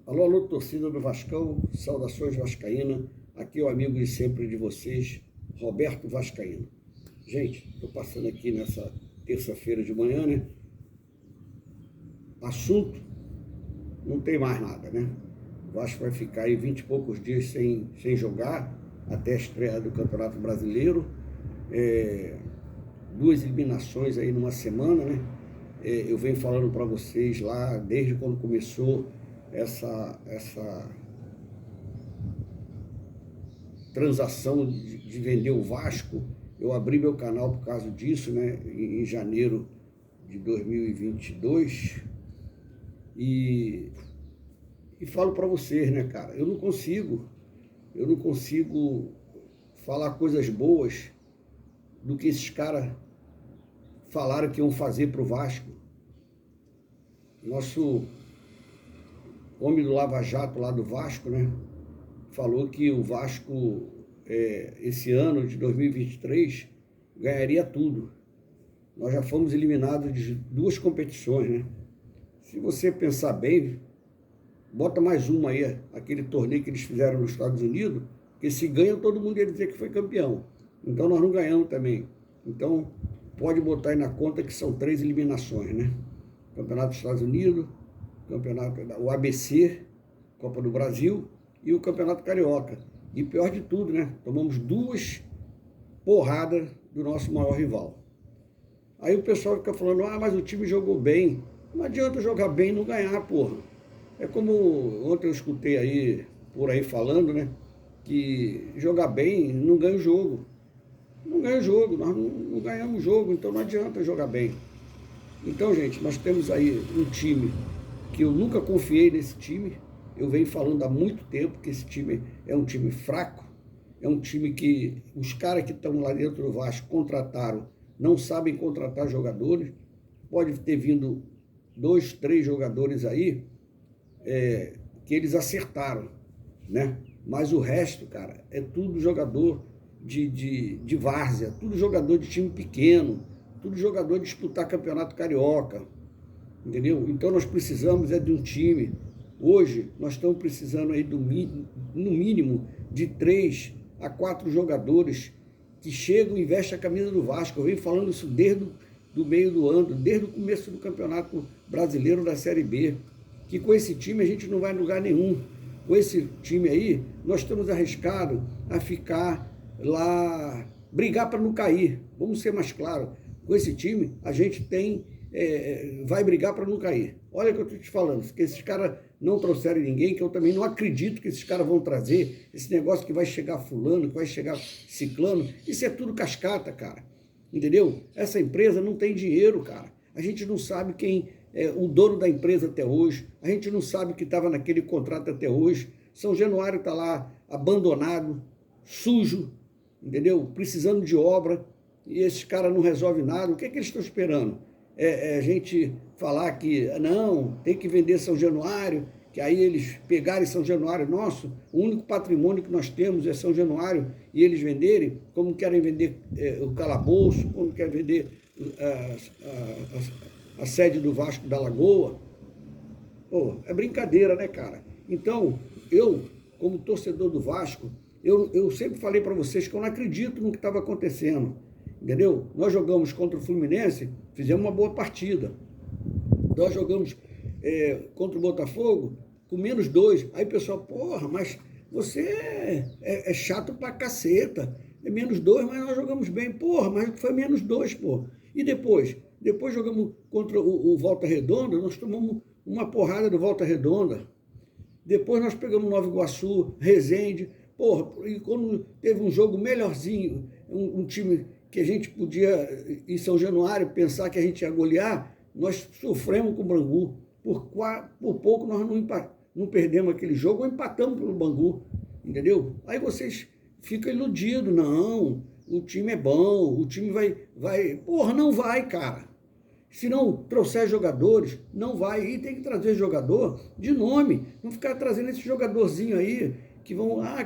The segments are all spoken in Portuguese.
Alô, alô, torcida do Vascão, saudações vascaína, aqui é o amigo de sempre de vocês, Roberto Vascaíno. Gente, estou passando aqui nessa terça-feira de manhã, né? Assunto, não tem mais nada, né? O Vasco vai ficar aí 20 e poucos dias sem jogar, até a estreia do Campeonato Brasileiro, duas eliminações aí numa semana, né? Eu venho falando para vocês lá, desde quando começou essa transação de vender o Vasco. Eu abri meu canal por causa disso, né, em janeiro de 2022, e falo para vocês, né, cara, eu não consigo falar coisas boas do que esses caras falaram que iam fazer para o Vasco. Nosso homem do Lava Jato lá do Vasco, né, falou que o Vasco, esse ano de 2023, ganharia tudo. Nós já fomos eliminados de duas competições, né? Se você pensar bem, bota mais uma aí, aquele torneio que eles fizeram nos Estados Unidos, que se ganha, todo mundo ia dizer que foi campeão. Então nós não ganhamos também. Então pode botar aí na conta que são 3 eliminações, né? Campeonato dos Estados Unidos, o ABC, Copa do Brasil e o Campeonato Carioca. E pior de tudo, né? Tomamos 2 porradas do nosso maior rival. Aí o pessoal fica falando, mas o time jogou bem. Não adianta jogar bem e não ganhar, porra. É como ontem eu escutei aí, por aí falando, né? Que jogar bem não ganha o jogo. Não ganha o jogo, nós não ganhamos o jogo, então não adianta jogar bem. Então, gente, nós temos aí um time que eu nunca confiei nesse time. Eu venho falando há muito tempo que esse time é um time fraco, é um time que os caras que estão lá dentro do Vasco contrataram, não sabem contratar jogadores. Pode ter vindo 2, 3 jogadores aí que eles acertaram, né? Mas o resto, cara, é tudo jogador de várzea, tudo jogador de time pequeno, tudo jogador de disputar campeonato carioca, entendeu? Então nós precisamos de um time. Hoje nós estamos precisando aí no mínimo de 3 a 4 jogadores que chegam e vestem a camisa do Vasco. Eu venho falando isso desde o meio do ano, desde o começo do Campeonato Brasileiro da Série B, que com esse time a gente não vai em lugar nenhum. Com esse time aí, nós estamos arriscados a ficar lá, brigar para não cair. Vamos ser mais claros. Com esse time, a gente vai brigar para não cair. Olha o que eu estou te falando, que esses caras não trouxeram ninguém, que eu também não acredito que esses caras vão trazer, esse negócio que vai chegar fulano, que vai chegar ciclano, isso é tudo cascata, cara, entendeu? Essa empresa não tem dinheiro, cara. A gente não sabe quem é o dono da empresa até hoje, a gente não sabe que estava naquele contrato até hoje. São Januário está lá abandonado, sujo, entendeu? Precisando de obra, e esses caras não resolvem nada. O que é que eles estão esperando? A gente falar que não, tem que vender São Januário, que aí eles pegarem São Januário nosso, o único patrimônio que nós temos é São Januário, e eles venderem, como querem vender o Calabouço, como querem vender a sede do Vasco da Lagoa. Pô, é brincadeira, né, cara? Então, eu, como torcedor do Vasco, eu sempre falei para vocês que eu não acredito no que estava acontecendo, entendeu? Nós jogamos contra o Fluminense, fizemos uma boa partida. Nós jogamos contra o Botafogo com -2. Aí o pessoal, porra, mas você é chato pra caceta. É -2, mas nós jogamos bem. Porra, mas foi -2, porra. E depois jogamos contra o Volta Redonda, nós tomamos uma porrada do Volta Redonda. Depois nós pegamos Nova Iguaçu, Resende. Porra, e quando teve um jogo melhorzinho, um time que a gente podia, em São Januário, pensar que a gente ia golear, nós sofremos com o Bangu. Por pouco nós não perdemos aquele jogo, ou empatamos pelo Bangu, entendeu? Aí vocês ficam iludidos, não, o time é bom, o time vai... Porra, não vai, cara. Se não trouxer jogadores, não vai. E tem que trazer jogador de nome, não ficar trazendo esse jogadorzinho aí, que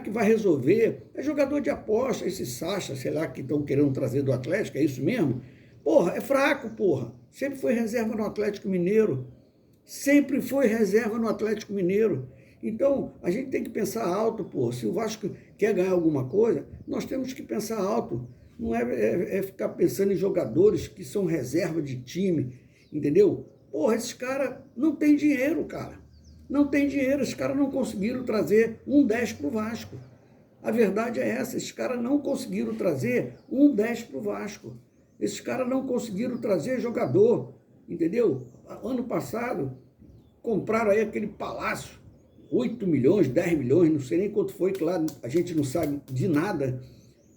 vai resolver. É jogador de aposta, esse Sacha, sei lá, que estão querendo trazer do Atlético, é isso mesmo? Porra, é fraco, porra. Sempre foi reserva no Atlético Mineiro. Sempre foi reserva no Atlético Mineiro. Então, a gente tem que pensar alto, pô. Se o Vasco quer ganhar alguma coisa, nós temos que pensar alto. Não é ficar pensando em jogadores que são reserva de time, entendeu? Porra, esses caras não têm dinheiro, cara. Não tem dinheiro, esses caras não conseguiram trazer um 10 para o Vasco. A verdade é essa, esses caras não conseguiram trazer um 10 para o Vasco. Esses caras não conseguiram trazer jogador, entendeu? Ano passado, compraram aí aquele palácio, 8 milhões, 10 milhões, não sei nem quanto foi, que lá a gente não sabe de nada.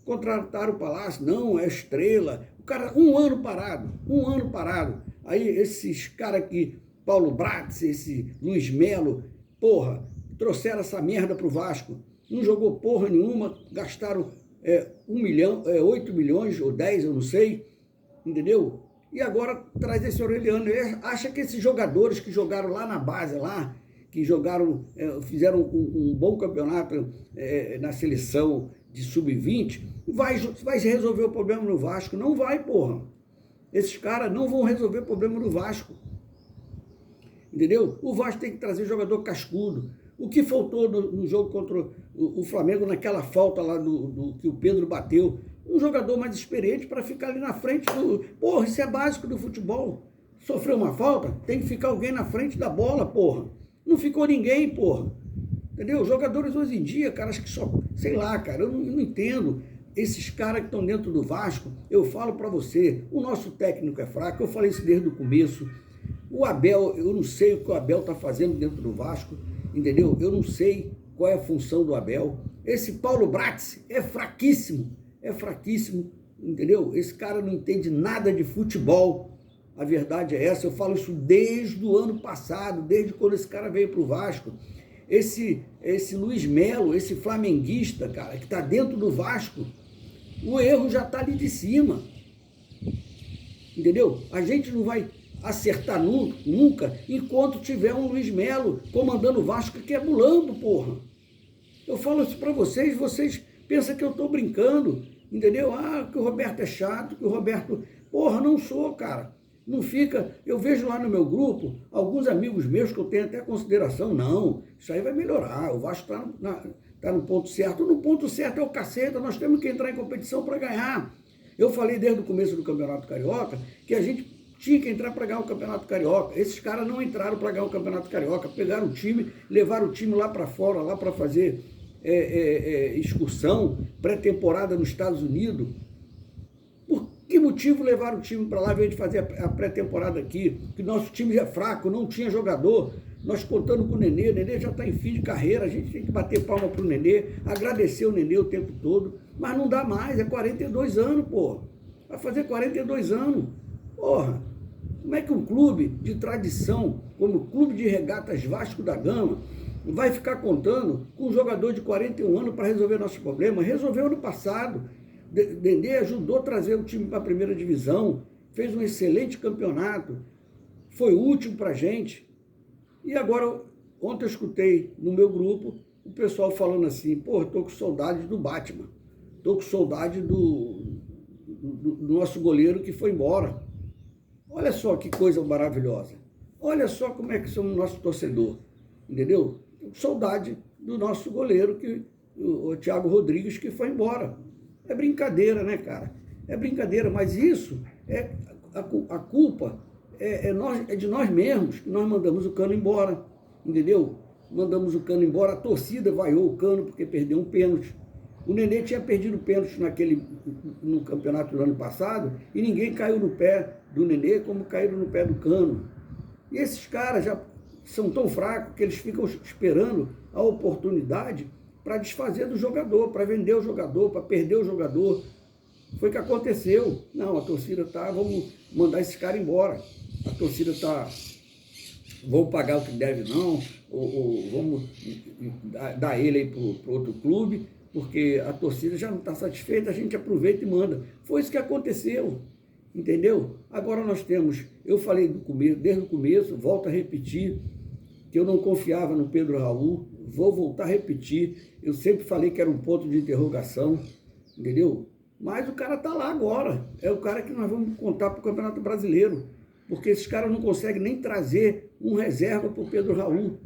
Contrataram o palácio, não, é estrela. O cara, um ano parado. Aí esses caras aqui, Paulo Bratz, esse Luiz Melo, porra, trouxeram essa merda pro Vasco. Não jogou porra nenhuma, gastaram 8 milhões ou 10, eu não sei, entendeu? E agora traz esse Aureliano. Ele acha que esses jogadores que jogaram lá na base, lá, que jogaram, fizeram um bom campeonato na seleção de sub-20, vai resolver o problema no Vasco. Não vai, porra. Esses caras não vão resolver o problema no Vasco. Entendeu? O Vasco tem que trazer jogador cascudo. O que faltou no jogo contra o Flamengo, naquela falta lá que o Pedro bateu, um jogador mais experiente para ficar ali na frente. Porra, isso é básico do futebol. Sofreu uma falta, tem que ficar alguém na frente da bola, porra. Não ficou ninguém, porra. Entendeu? Jogadores hoje em dia, caras que só... Sei lá, cara, eu não entendo. Esses caras que estão dentro do Vasco, eu falo para você, o nosso técnico é fraco, eu falei isso desde o começo. O Abel, eu não sei o que o Abel está fazendo dentro do Vasco, entendeu? Eu não sei qual é a função do Abel. Esse Paulo Bratz é fraquíssimo, entendeu? Esse cara não entende nada de futebol. A verdade é essa, eu falo isso desde o ano passado, desde quando esse cara veio para o Vasco. Esse Luiz Melo, esse flamenguista, cara, que está dentro do Vasco, o erro já está ali de cima, entendeu? A gente não vai acertar nunca enquanto tiver um Luiz Melo comandando o Vasco, que é mulambo, porra. Eu falo isso para vocês pensam que eu estou brincando, entendeu? Ah, que o Roberto é chato, que o Roberto... Porra, não sou, cara. Não fica... Eu vejo lá no meu grupo, alguns amigos meus que eu tenho até consideração, não, isso aí vai melhorar, o Vasco está no ponto certo. No ponto certo é o caceta, nós temos que entrar em competição para ganhar. Eu falei desde o começo do Campeonato Carioca que a gente tinha que entrar para ganhar o Campeonato Carioca. Esses caras não entraram para ganhar o Campeonato Carioca, pegaram o time, levaram o time lá para fora, lá para fazer excursão, pré-temporada nos Estados Unidos. Por que motivo levaram o time para lá, ao invés de fazer a pré-temporada aqui? Que nosso time é fraco, não tinha jogador. Nós contando com o Nenê já está em fim de carreira, a gente tem que bater palma para o Nenê, agradecer o Nenê o tempo todo, mas não dá mais, é 42 anos, porra. Vai fazer 42 anos, porra. Como é que um clube de tradição, como o Clube de Regatas Vasco da Gama, vai ficar contando com um jogador de 41 anos para resolver nossos problemas? Resolveu ano passado. Nenê ajudou a trazer o time para a primeira divisão, fez um excelente campeonato, foi útil para a gente. E agora, ontem eu escutei no meu grupo o pessoal falando assim, pô, estou com saudade do Batman, estou com saudade do nosso goleiro que foi embora. Olha só que coisa maravilhosa. Olha só como é que somos nosso torcedor, entendeu? Saudade do nosso goleiro, o Thiago Rodrigues, que foi embora. É brincadeira, né, cara? É brincadeira, mas isso, a culpa é de nós mesmos, que nós mandamos o Cano embora, entendeu? Mandamos o Cano embora, a torcida vaiou o Cano porque perdeu um pênalti. O Nenê tinha perdido pênalti no campeonato do ano passado e ninguém caiu no pé do Nenê como caíram no pé do Cano. E esses caras já são tão fracos que eles ficam esperando a oportunidade para desfazer do jogador, para vender o jogador, para perder o jogador. Foi o que aconteceu. Não, a torcida vamos mandar esse cara embora. A torcida vamos pagar o que deve não, ou vamos dar ele aí para outro clube, porque a torcida já não está satisfeita, a gente aproveita e manda. Foi isso que aconteceu, entendeu? Agora nós temos, eu falei desde o começo, volto a repetir, que eu não confiava no Pedro Raul, vou voltar a repetir, eu sempre falei que era um ponto de interrogação, entendeu? Mas o cara está lá agora, é o cara que nós vamos contar para o Campeonato Brasileiro, porque esses caras não conseguem nem trazer um reserva para o Pedro Raul.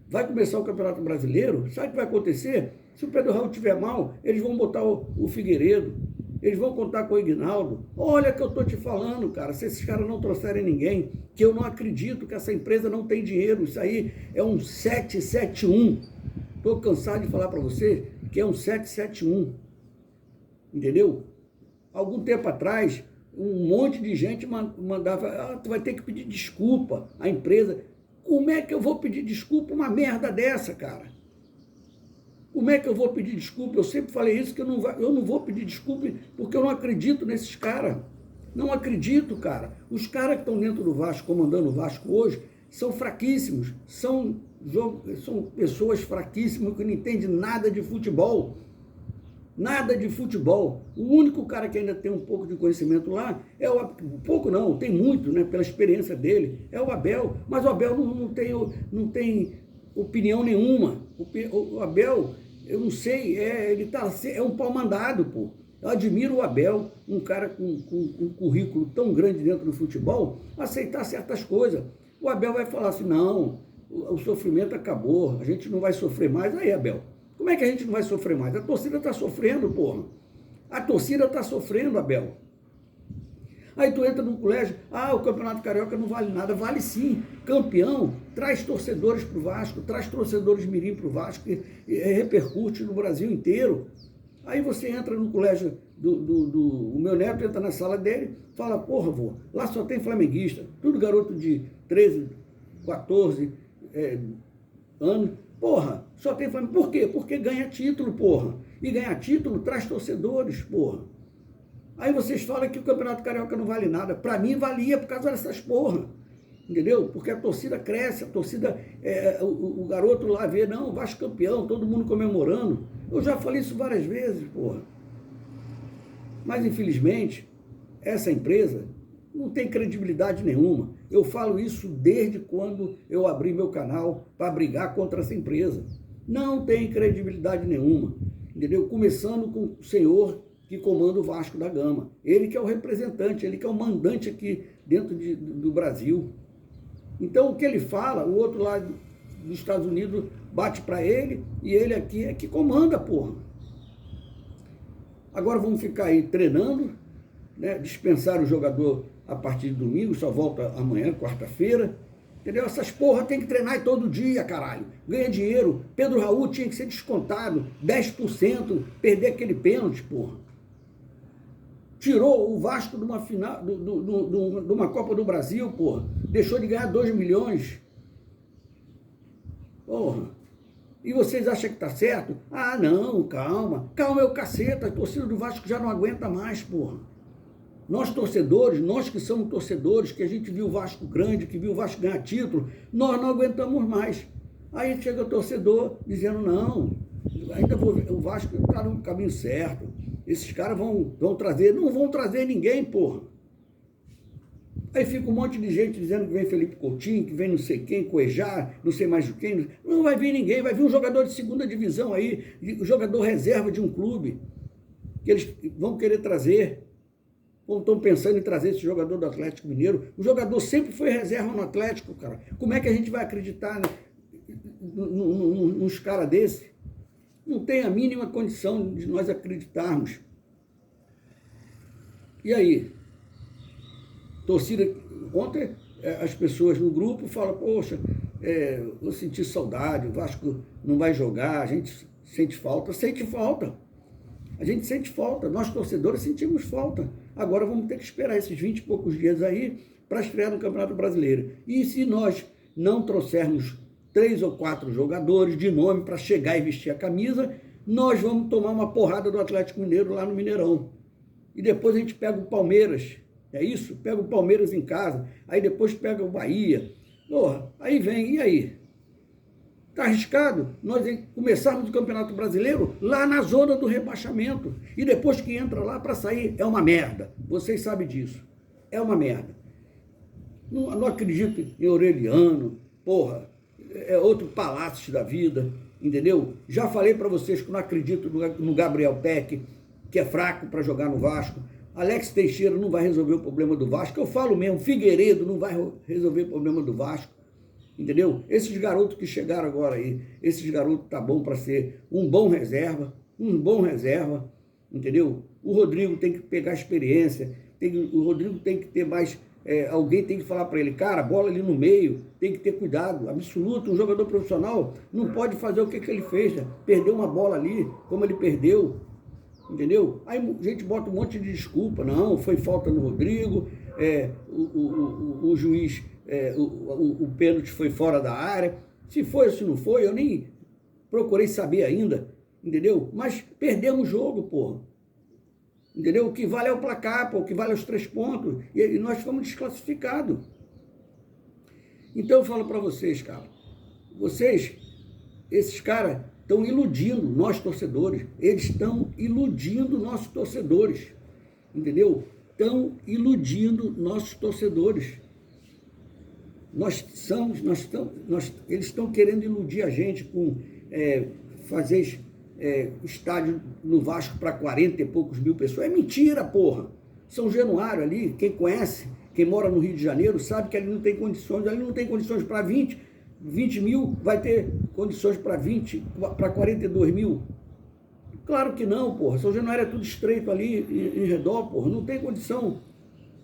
Vai começar o Campeonato Brasileiro, sabe o que vai acontecer? Se o Pedro Raul estiver mal, eles vão botar o Figueiredo, eles vão contar com o Ignaldo. Olha que eu estou te falando, cara, se esses caras não trouxerem ninguém, que eu não acredito que essa empresa não tem dinheiro, isso aí é um 771. Estou cansado de falar para você que é um 771, entendeu? Algum tempo atrás, um monte de gente mandava, tu vai ter que pedir desculpa à empresa. Como é que eu vou pedir desculpa uma merda dessa, cara? Como é que eu vou pedir desculpa? Eu sempre falei isso, que eu não vou pedir desculpa porque eu não acredito nesses caras. Não acredito, cara. Os caras que estão dentro do Vasco, comandando o Vasco hoje, são fraquíssimos. São pessoas fraquíssimas que não entendem nada de futebol. Nada de futebol. O único cara que ainda tem um pouco de conhecimento lá é o... Pouco não, tem muito, né, pela experiência dele, é o Abel. Mas o Abel não tem opinião nenhuma. O Abel, eu não sei, é um pau mandado, pô. Eu admiro o Abel, um cara com um currículo tão grande dentro do futebol, aceitar certas coisas. O Abel vai falar assim, não, o sofrimento acabou, a gente não vai sofrer mais. Aí, Abel, como é que a gente não vai sofrer mais? A torcida está sofrendo, porra. A torcida está sofrendo, Abel. Aí tu entra no colégio, o Campeonato Carioca não vale nada. Vale sim. Campeão traz torcedores para o Vasco, traz torcedores mirim para o Vasco e repercute no Brasil inteiro. Aí você entra no colégio o meu neto entra na sala dele, fala, porra, vô, lá só tem flamenguista, tudo garoto de 13, 14 anos. Porra, só tem Flamengo. Por quê? Porque ganha título, porra. E ganhar título traz torcedores, porra. Aí vocês falam que o Campeonato Carioca não vale nada. Pra mim valia por causa dessas porra. Entendeu? Porque a torcida cresce, a torcida, o garoto lá vê, não, Vasco campeão, todo mundo comemorando. Eu já falei isso várias vezes, porra. Mas infelizmente, essa empresa não tem credibilidade nenhuma. Eu falo isso desde quando eu abri meu canal para brigar contra essa empresa. Não tem credibilidade nenhuma, entendeu? Começando com o senhor que comanda o Vasco da Gama. Ele que é o representante, ele que é o mandante aqui dentro do Brasil. Então, o que ele fala, o outro lá dos Estados Unidos bate para ele e ele aqui é que comanda, porra. Agora vamos ficar aí treinando, né? Dispensar o jogador a partir de domingo, só volta amanhã, quarta-feira, entendeu? Essas porra tem que treinar todo dia, caralho. Ganha dinheiro. Pedro Raul tinha que ser descontado, 10%, perder aquele pênalti, porra. Tirou o Vasco de uma final, de uma Copa do Brasil, porra. Deixou de ganhar 2 milhões. Porra. E vocês acham que tá certo? Ah, não, calma. Calma é o caceta, a torcida do Vasco já não aguenta mais, porra. Nós torcedores, nós que somos torcedores, que a gente viu o Vasco grande, que viu o Vasco ganhar título, nós não aguentamos mais. Aí chega o torcedor dizendo, não, ainda o Vasco está no caminho certo, esses caras vão trazer, não vão trazer ninguém, porra. Aí fica um monte de gente dizendo que vem Felipe Coutinho, que vem não sei quem, Cuejá, não sei mais o quem. Não vai vir ninguém, vai vir um jogador de segunda divisão aí, um jogador reserva de um clube, que eles vão querer trazer. Ou estão pensando em trazer esse jogador do Atlético Mineiro. O jogador sempre foi reserva no Atlético, cara. Como é que a gente vai acreditar, né, nos caras desse? Não tem a mínima condição de nós acreditarmos. E aí? Torcida, ontem as pessoas no grupo falam, poxa, vou sentir saudade, o Vasco não vai jogar, a gente sente falta. A gente sente falta, nós torcedores sentimos falta. Agora vamos ter que esperar esses 20 e poucos dias aí para estrear no Campeonato Brasileiro. E se nós não trouxermos 3 ou 4 jogadores de nome para chegar e vestir a camisa, nós vamos tomar uma porrada do Atlético Mineiro lá no Mineirão. E depois a gente pega o Palmeiras, é isso? Pega o Palmeiras em casa, aí depois pega o Bahia. Porra, aí vem, e aí? Está arriscado nós começarmos o Campeonato Brasileiro lá na zona do rebaixamento. E depois que entra lá para sair, é uma merda. Vocês sabem disso. É uma merda. Não acredito em Aureliano, porra, é outro Palácio da vida, entendeu? Já falei para vocês que não acredito no Gabriel Peck, que é fraco para jogar no Vasco. Alex Teixeira não vai resolver o problema do Vasco. Eu falo mesmo, Figueiredo não vai resolver o problema do Vasco. entendeu? Esses garotos que chegaram agora aí, esses garotos tá bom para ser um bom reserva, entendeu? O Rodrigo tem que pegar experiência, o Rodrigo tem que ter mais, alguém tem que falar para ele, cara, bola ali no meio, tem que ter cuidado, absoluto, um jogador profissional não pode fazer o que ele fez, né? Perdeu uma bola ali, como ele perdeu, entendeu? Aí a gente bota um monte de desculpa, não, foi falta no Rodrigo, o juiz, o pênalti foi fora da área, se foi ou se não foi, eu nem procurei saber ainda, entendeu? Mas perdemos o jogo, porra. Entendeu? O que vale é o placar, pô, o que vale é os 3 pontos. E nós fomos desclassificados. Então eu falo para vocês, cara. Esses caras, estão iludindo nós torcedores. Eles estão iludindo nossos torcedores. Entendeu? Estão iludindo nossos torcedores. Eles estão querendo iludir a gente com fazer estádio no Vasco para 40 e poucos mil pessoas. É mentira, porra. São Januário ali, quem conhece, quem mora no Rio de Janeiro, sabe que ali não tem condições para 20 mil, vai ter condições para 42 mil. Claro que não, porra. São Januário é tudo estreito ali em redor, porra. Não tem condição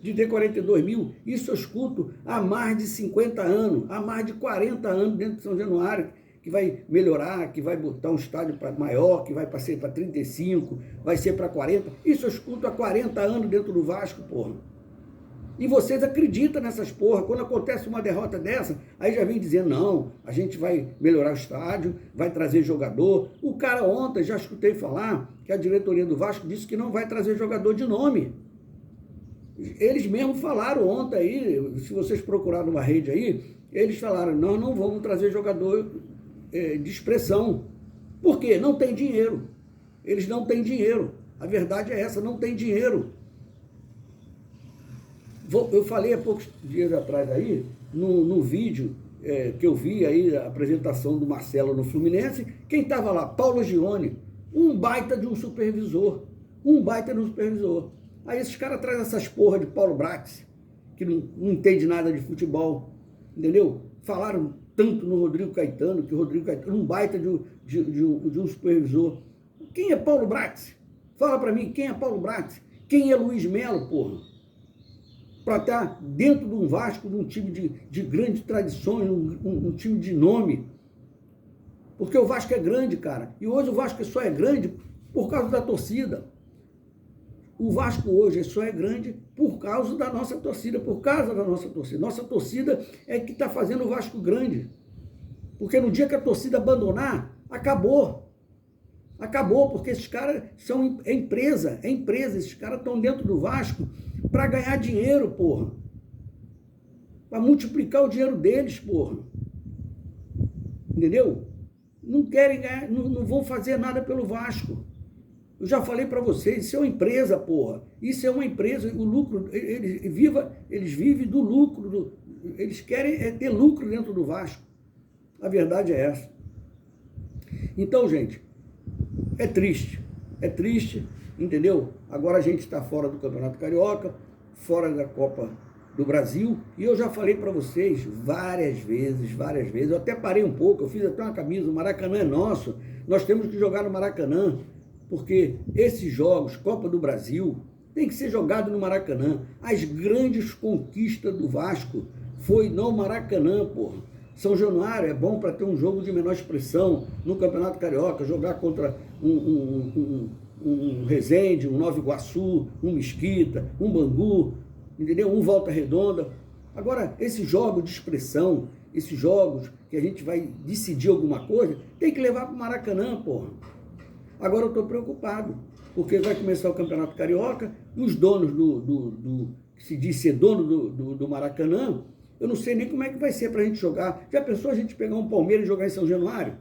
de ter 42 mil. Isso eu escuto há mais de 50 anos, há mais de 40 anos dentro de São Januário, que vai melhorar, que vai botar um estádio maior, que vai ser para 35, vai ser para 40. Isso eu escuto há 40 anos dentro do Vasco, porra. E vocês acreditam nessas porra. Quando acontece uma derrota dessa, aí já vem dizendo, não, a gente vai melhorar o estádio, vai trazer jogador. O cara ontem, já escutei falar, que a diretoria do Vasco disse que não vai trazer jogador de nome. Eles mesmos falaram ontem aí, se vocês procurarem numa rede aí, eles falaram, nós não vamos trazer jogador de expressão. Por quê? Não tem dinheiro. Eles não têm dinheiro. A verdade é essa, não tem dinheiro. Eu falei há poucos dias atrás aí, no vídeo que eu vi aí, a apresentação do Marcelo no Fluminense, quem estava lá? Paulo Gione, um baita de um supervisor. Aí esses caras trazem essas porra de Paulo Brax, que não entende nada de futebol, entendeu? Falaram tanto no Rodrigo Caetano, que o Rodrigo Caetano um baita de um supervisor. Quem é Paulo Brax? Fala para mim, quem é Paulo Brax? Quem é Luiz Melo, porra? Para estar dentro de um Vasco, de um time de grandes tradições, um time de nome. Porque o Vasco é grande, cara. E hoje o Vasco só é grande por causa da torcida. O Vasco hoje só é grande por causa da nossa torcida, Nossa torcida é que está fazendo o Vasco grande. Porque no dia que a torcida abandonar, acabou. Acabou, porque esses caras são empresa. Esses caras estão dentro do Vasco para ganhar dinheiro, porra. Para multiplicar o dinheiro deles, porra. Entendeu? Não querem ganhar, não vão fazer nada pelo Vasco. Eu já falei para vocês, isso é uma empresa, porra. Isso é uma empresa, o lucro, eles vivem do lucro, eles querem ter lucro dentro do Vasco. A verdade é essa. Então, gente, é triste, entendeu? Agora a gente está fora do Campeonato Carioca, fora da Copa do Brasil, e eu já falei para vocês várias vezes, eu até parei um pouco, eu fiz até uma camisa, o Maracanã é nosso, nós temos que jogar no Maracanã, porque esses jogos, Copa do Brasil, tem que ser jogado no Maracanã. As grandes conquistas do Vasco foi no Maracanã, porra. São Januário é bom para ter um jogo de menor expressão no Campeonato Carioca, jogar contra um Resende, um Nova Iguaçu, um Mesquita, um Bangu, entendeu? Um Volta Redonda. Agora, esses jogos de expressão, esses jogos que a gente vai decidir alguma coisa, tem que levar para o Maracanã, porra. Agora eu estou preocupado, porque vai começar o Campeonato Carioca, os donos que se diz ser dono do Maracanã, eu não sei nem como é que vai ser para a gente jogar. Já pensou a gente pegar um Palmeiras e jogar em São Januário?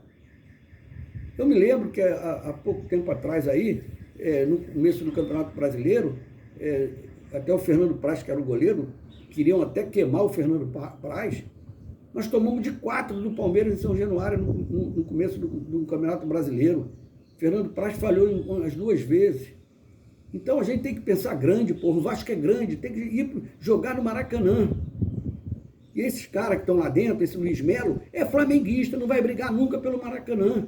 Eu me lembro que há pouco tempo atrás aí, no começo do Campeonato Brasileiro, até o Fernando Praz, que era o goleiro, queriam até queimar o Fernando Praz. Nós tomamos de 4 do Palmeiras em São Januário no começo do Campeonato Brasileiro. Fernando Praz falhou as 2 vezes. Então a gente tem que pensar grande, porra. O Vasco é grande, tem que ir jogar no Maracanã. E E esses caras que estão lá dentro, esse Luiz Melo, é flamenguista, não vai brigar nunca pelo Maracanã.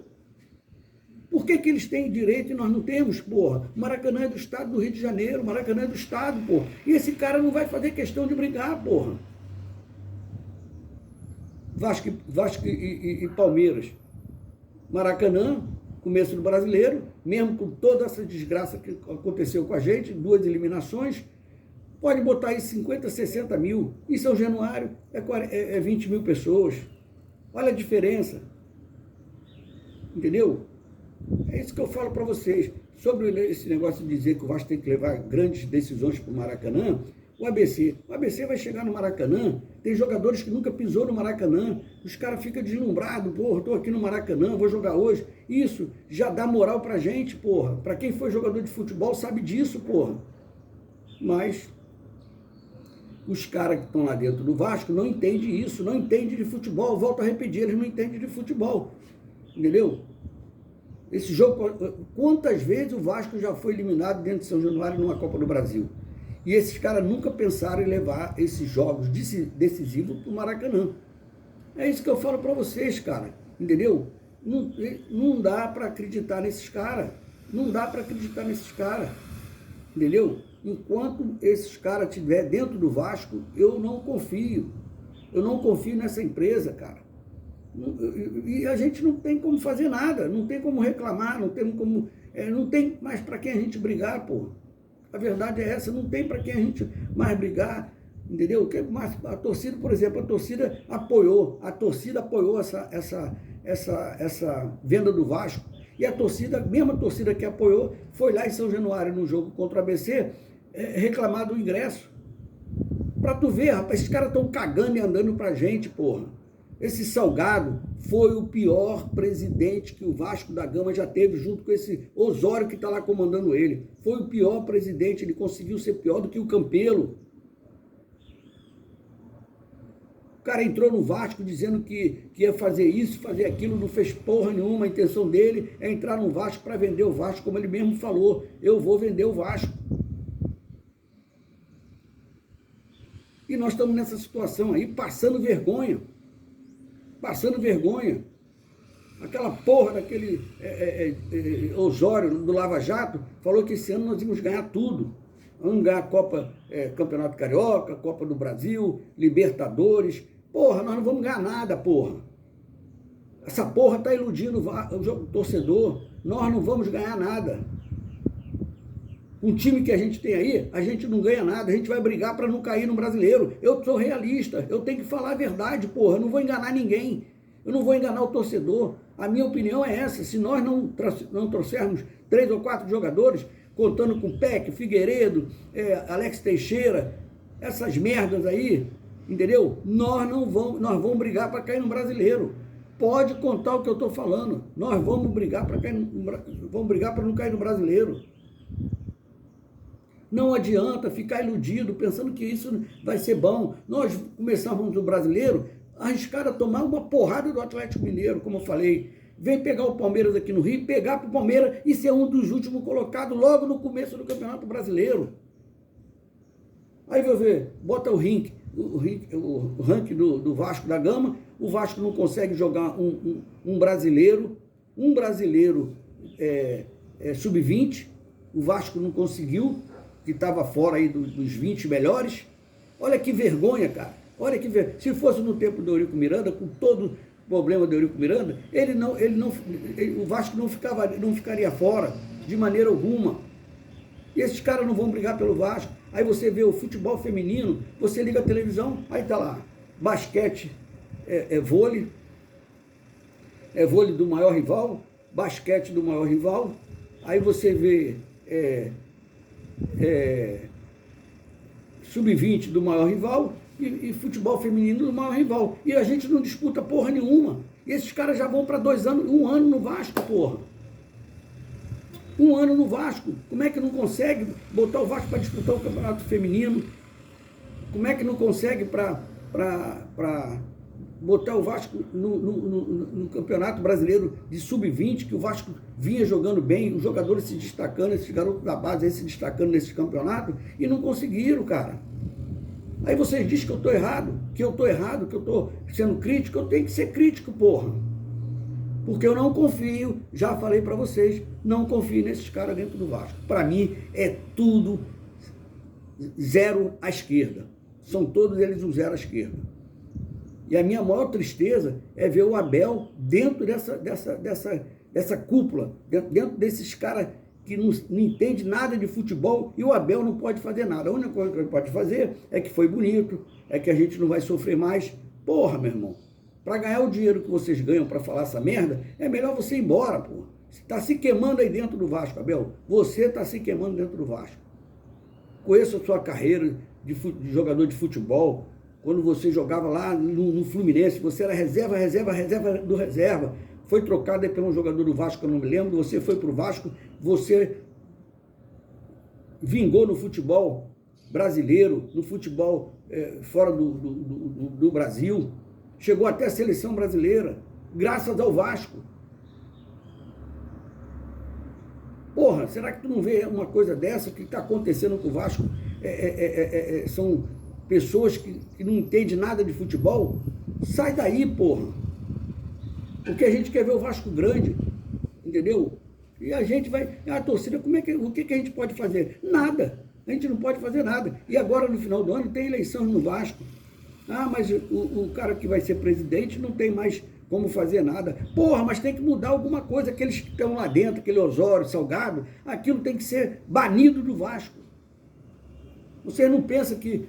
Por que eles têm direito e nós não temos, porra? O Maracanã é do estado do Rio de Janeiro, o Maracanã é do estado, porra. E esse cara não vai fazer questão de brigar, porra. Vasco e Palmeiras. Maracanã, começo do Brasileiro, mesmo com toda essa desgraça que aconteceu com a gente, 2 eliminações, pode botar aí 50, 60 mil. Em São Januário é 20 mil pessoas. Olha a diferença. Entendeu? É isso que eu falo para vocês. Sobre esse negócio de dizer que o Vasco tem que levar grandes decisões para o Maracanã, o ABC vai chegar no Maracanã, tem jogadores que nunca pisou no Maracanã, os caras ficam deslumbrados, porra, estou aqui no Maracanã, vou jogar hoje. Isso já dá moral pra gente, porra. Para quem foi jogador de futebol sabe disso, porra. Mas os caras que estão lá dentro do Vasco não entendem isso, não entendem de futebol. Volto a repetir, eles não entendem de futebol. Entendeu? Esse jogo, quantas vezes o Vasco já foi eliminado dentro de São Januário numa Copa do Brasil? E esses caras nunca pensaram em levar esses jogos decisivos para o Maracanã. É isso que eu falo para vocês, cara. Entendeu? Não dá para acreditar nesses caras. Não dá para acreditar nesses caras. Entendeu? Enquanto esses caras estiverem dentro do Vasco, eu não confio. Eu não confio nessa empresa, cara. E a gente não tem como fazer nada, não tem como reclamar, não tem mais para quem a gente brigar, pô. A verdade é essa, não tem para quem a gente mais brigar, entendeu? A torcida, por exemplo, a torcida apoiou essa venda do Vasco. E a mesma torcida que apoiou, foi lá em São Januário, no jogo contra o ABC, reclamar do ingresso. Pra tu ver, rapaz, esses caras estão cagando e andando pra gente, porra. Esse Salgado foi o pior presidente que o Vasco da Gama já teve, junto com esse Osório que está lá comandando ele. Foi o pior presidente, ele conseguiu ser pior do que o Campelo. O cara entrou no Vasco dizendo que ia fazer isso, fazer aquilo, não fez porra nenhuma. A intenção dele é entrar no Vasco para vender o Vasco, como ele mesmo falou. Eu vou vender o Vasco. E nós estamos nessa situação aí, passando vergonha. Passando vergonha. Aquela porra daquele Osório do Lava Jato falou que esse ano nós íamos ganhar tudo. Vamos ganhar a Copa, Campeonato Carioca, Copa do Brasil, Libertadores. Porra, nós não vamos ganhar nada, porra. Essa porra tá iludindo o torcedor. Nós não vamos ganhar nada. Um time que a gente tem aí, a gente não ganha nada. A gente vai brigar para não cair no Brasileiro. Eu sou realista. Eu tenho que falar a verdade, porra. Eu não vou enganar ninguém. Eu não vou enganar o torcedor. A minha opinião é essa. Se nós não trouxermos 3 ou 4 jogadores, contando com Peck, Figueiredo, Alex Teixeira, essas merdas aí, entendeu? Nós vamos brigar para cair no Brasileiro. Pode contar o que eu estou falando. Nós vamos brigar para não cair no Brasileiro. Não adianta ficar iludido, pensando que isso vai ser bom. Nós começamos o Brasileiro, arriscaram a tomar uma porrada do Atlético Mineiro, como eu falei. Vem pegar o Palmeiras aqui no Rio, pegar para o Palmeiras e ser um dos últimos colocados logo no começo do Campeonato Brasileiro. Aí vai ver, bota o ranking do Vasco da Gama, o Vasco não consegue jogar um brasileiro sub-20, o Vasco não conseguiu, que estava fora aí dos 20 melhores. Olha que vergonha, cara. Olha que vergonha. Se fosse no tempo do Eurico Miranda, com todo o problema do Eurico Miranda, o Vasco não ficaria fora de maneira alguma. E esses caras não vão brigar pelo Vasco. Aí você vê o futebol feminino, você liga a televisão, aí tá lá, basquete, vôlei, vôlei do maior rival, basquete do maior rival, aí você vê sub-20 do maior rival e futebol feminino do maior rival. E a gente não disputa porra nenhuma. E esses caras já vão para 2 anos, 1 ano no Vasco, porra. 1 ano no Vasco. Como é que não consegue botar o Vasco para disputar o campeonato feminino? Como é que não consegue para botar o Vasco no Campeonato Brasileiro de Sub-20, que o Vasco vinha jogando bem, os jogadores se destacando, esses garotos da base aí se destacando nesse campeonato, e não conseguiram, cara. Aí vocês dizem que eu estou errado, que eu estou sendo crítico. Eu tenho que ser crítico, porra. Porque eu não confio, já falei para vocês, não confio nesses caras dentro do Vasco. Para mim, é tudo zero à esquerda. São todos eles um zero à esquerda. E a minha maior tristeza é ver o Abel dentro dessa cúpula, dentro desses caras que não entende nada de futebol, e o Abel não pode fazer nada. A única coisa que ele pode fazer é que foi bonito, é que a gente não vai sofrer mais. Porra, meu irmão, para ganhar o dinheiro que vocês ganham para falar essa merda, é melhor você ir embora, porra. Você está se queimando aí dentro do Vasco, Abel. Você está se queimando dentro do Vasco. Conheço a sua carreira de jogador de futebol. Quando você jogava lá no Fluminense, você era reserva do reserva. Foi trocado pelo um jogador do Vasco, eu não me lembro. Você foi para o Vasco, você vingou no futebol brasileiro, no futebol fora do Brasil. Chegou até a seleção brasileira, graças ao Vasco. Porra, será que tu não vê uma coisa dessa? O que está acontecendo com o Vasco? São pessoas que não entendem nada de futebol? Sai daí, porra. Porque a gente quer ver o Vasco grande, entendeu? E a gente vai... A torcida, o que a gente pode fazer? Nada. A gente não pode fazer nada. E agora, no final do ano, tem eleição no Vasco. Ah, mas o cara que vai ser presidente não tem mais como fazer nada. Porra, mas tem que mudar alguma coisa. Aqueles que estão lá dentro, aquele Osório, Salgado, aquilo tem que ser banido do Vasco. Você não pensa que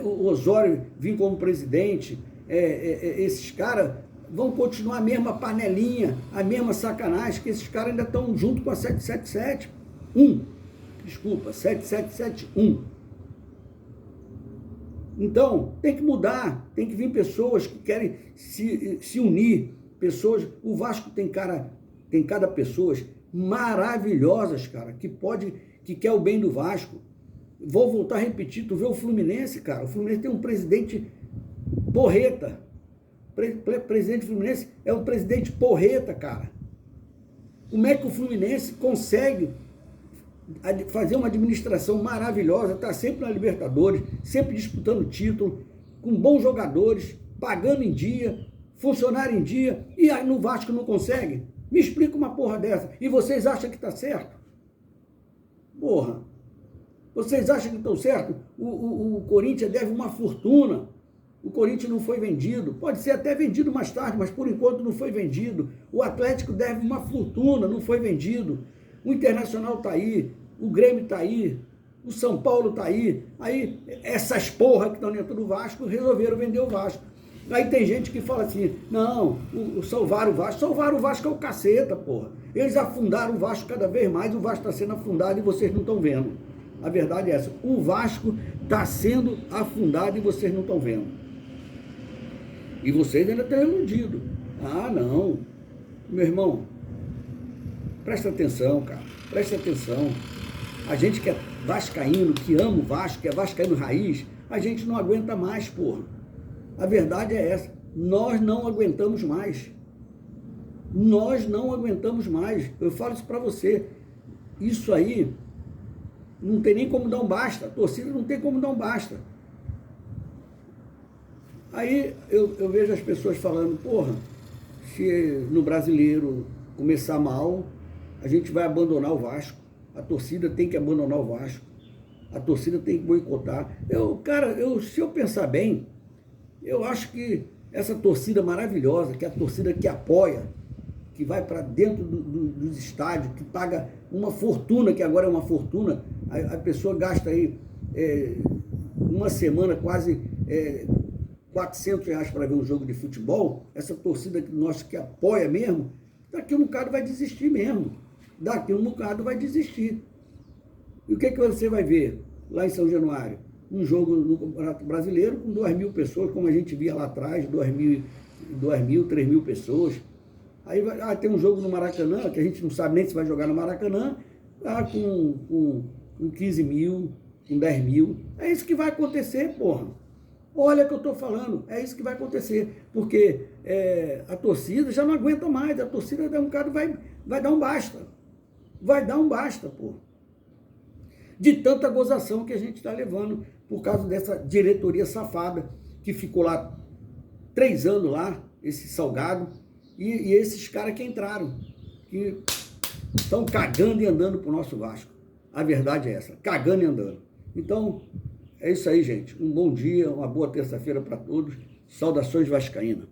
o Osório vir como presidente, esses caras vão continuar a mesma panelinha, a mesma sacanagem, que esses caras ainda estão junto com a 777-1. Desculpa, 7771. Então, tem que mudar, tem que vir pessoas que querem se unir, pessoas, o Vasco tem cada pessoas maravilhosas, cara, que quer o bem do Vasco. Vou voltar a repetir, tu vê o Fluminense, cara, o Fluminense tem um presidente porreta, presidente do Fluminense é um presidente porreta, cara. Como é que o Fluminense consegue fazer uma administração maravilhosa, está sempre na Libertadores, sempre disputando título, com bons jogadores, pagando em dia, funcionário em dia, e aí no Vasco não consegue? Me explica uma porra dessa. E vocês acham que está certo? Porra. Vocês acham que estão certo? O Corinthians deve uma fortuna. O Corinthians não foi vendido. Pode ser até vendido mais tarde, mas por enquanto não foi vendido. O Atlético deve uma fortuna, não foi vendido. O Internacional está aí, o Grêmio está aí, o São Paulo está aí. Aí essas porra que estão dentro do Vasco resolveram vender o Vasco. Aí tem gente que fala assim, não, salvaram o Vasco. Salvaram o Vasco é o caceta, porra. Eles afundaram o Vasco cada vez mais, o Vasco está sendo afundado e vocês não estão vendo. A verdade é essa, o Vasco está sendo afundado e vocês não estão vendo. E vocês ainda estão iludidos. Ah, não. Meu irmão, presta atenção, cara. Presta atenção. A gente que é vascaíno, que ama o Vasco, que é vascaíno raiz, a gente não aguenta mais, porra. A verdade é essa. Nós não aguentamos mais. Nós não aguentamos mais. Eu falo isso pra você. Isso aí não tem nem como dar um basta. A torcida não tem como dar um basta. Aí eu vejo as pessoas falando, porra, se no Brasileiro começar mal, a gente vai abandonar o Vasco. A torcida tem que abandonar o Vasco. A torcida tem que boicotar. Se eu pensar bem, eu acho que essa torcida maravilhosa, que é a torcida que apoia, que vai para dentro dos estádios, que paga uma fortuna, que agora é uma fortuna, a pessoa gasta aí uma semana quase R$400 para ver um jogo de futebol, essa torcida nossa que apoia mesmo, daqui a um bocado vai desistir mesmo. Daqui a um bocado vai desistir. E o que você vai ver lá em São Januário? Um jogo no Campeonato Brasileiro com 2.000 pessoas, como a gente via lá atrás, 2.000, 3.000 pessoas. Aí tem um jogo no Maracanã, que a gente não sabe nem se vai jogar no Maracanã, com 15 mil, com 10 mil. É isso que vai acontecer, porra. Olha o que eu estou falando, é isso que vai acontecer. Porque a torcida já não aguenta mais, a torcida daqui a um bocado vai dar um basta. Vai dar um basta, porra. De tanta gozação que a gente está levando por causa dessa diretoria safada que ficou lá 3 anos lá, esse Salgado, e esses caras que entraram, que estão cagando e andando pro nosso Vasco. A verdade é essa, cagando e andando. Então, é isso aí, gente. Um bom dia, uma boa terça-feira para todos. Saudações vascaínas.